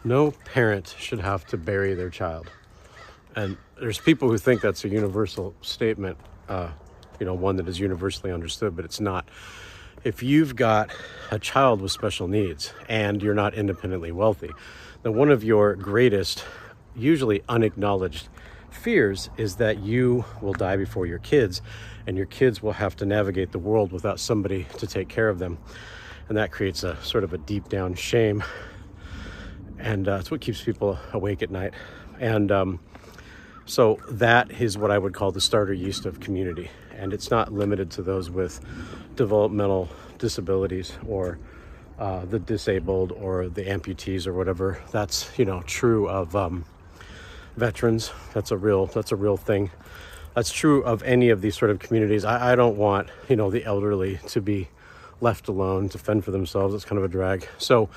No parent should have to bury their child. And there's people who think that's a universal statement, one that is universally understood, but it's not. If you've got a child with special needs and you're not independently wealthy, then one of your greatest, usually unacknowledged fears is that you will die before your kids, and your kids will have to navigate the world without somebody to take care of them. And that creates a sort of a deep down shame. And it's what keeps people awake at night. And so that is what I would call the starter yeast of community. And it's not limited to those with developmental disabilities or the disabled or the amputees or whatever. That's, true of veterans. That's a real thing. That's true of any of these sort of communities. I don't want, the elderly to be left alone to fend for themselves. It's kind of a drag. So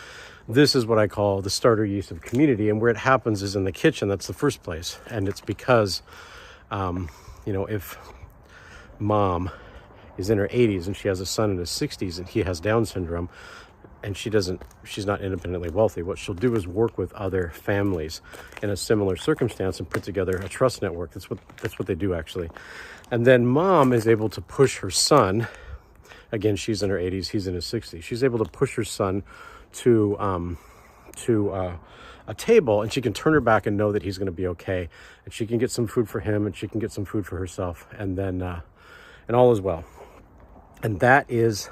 this is what I call the starter yeast of community. And where it happens is in the kitchen. That's the first place. And it's because, if mom is in her 80s and she has a son in his 60s and he has Down syndrome and she's not independently wealthy, what she'll do is work with other families in a similar circumstance and put together a trust network. That's what they do, actually. And then mom is able to push her son, again, she's in her 80s, he's in his 60s. She's able to push her son to a table, and she can turn her back and know that he's going to be okay, and she can get some food for him and she can get some food for herself, and then and all is well. And that is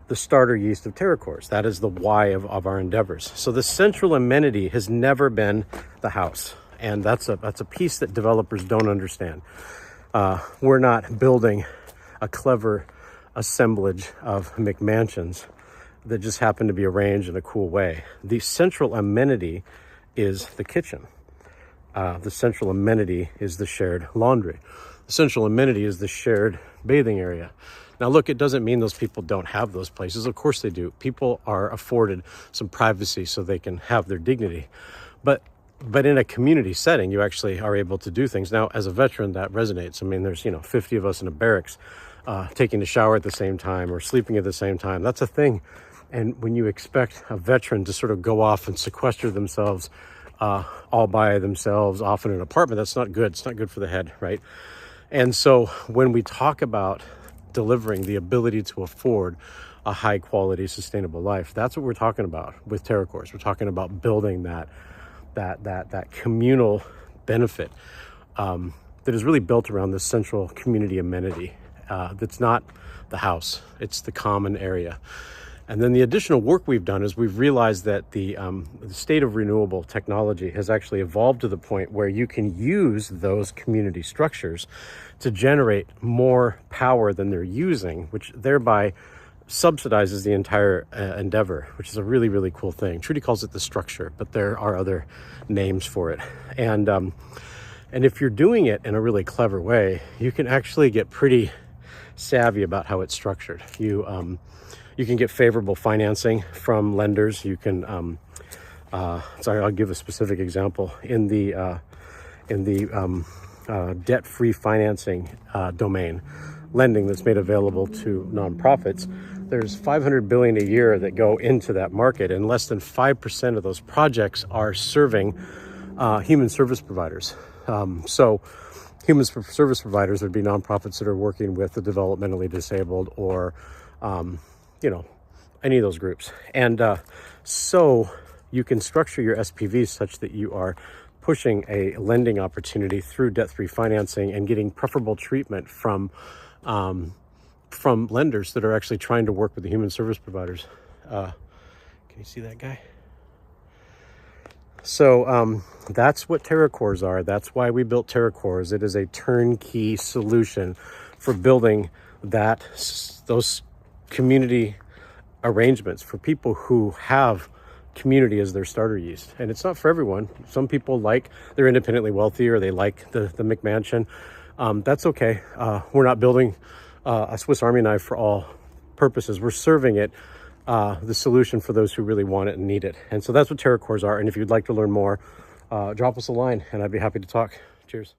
the starter yeast of TerraCores. That is the why of our endeavors. So the central amenity has never been the house, and that's a piece that developers don't understand. We're not building a clever assemblage of McMansions that just happen to be arranged in a cool way. The central amenity is the kitchen. The central amenity is the shared laundry. The central amenity is the shared bathing area. Now, look, it doesn't mean those people don't have those places. Of course they do. People are afforded some privacy so they can have their dignity. But in a community setting, you actually are able to do things. Now, as a veteran, that resonates. I mean, there's, 50 of us in a barracks taking a shower at the same time or sleeping at the same time. That's a thing. And when you expect a veteran to sort of go off and sequester themselves all by themselves off in an apartment, that's not good. It's not good for the head, right? And so when we talk about delivering the ability to afford a high quality, sustainable life, that's what we're talking about with TerraCores. We're talking about building that communal benefit that is really built around this central community amenity. That's not the house, it's the common area. And then the additional work we've done is we've realized that the state of renewable technology has actually evolved to the point where you can use those community structures to generate more power than they're using, which thereby subsidizes the entire endeavor, which is a really, really cool thing. Trudy calls it the structure, but there are other names for it. And if you're doing it in a really clever way, you can actually get pretty savvy about how it's structured. You can get favorable financing from lenders. You can, I'll give a specific example. In the debt-free financing domain, lending that's made available to nonprofits, there's $500 billion a year that go into that market, and less than 5% of those projects are serving human service providers. So human service providers would be nonprofits that are working with the developmentally disabled or any of those groups. And so you can structure your SPVs such that you are pushing a lending opportunity through debt-free financing and getting preferable treatment from lenders that are actually trying to work with the human service providers. Can you see that guy? So that's what TerraCores are. That's why we built TerraCores. It is a turnkey solution for building those community arrangements for people who have community as their starter yeast. And it's not for everyone. Some people they're independently wealthy or they like the McMansion. That's okay. We're not building a Swiss Army knife for all purposes. We're serving it the solution for those who really want it and need it. And so that's what TerraCores are. And if you'd like to learn more, drop us a line and I'd be happy to talk. Cheers.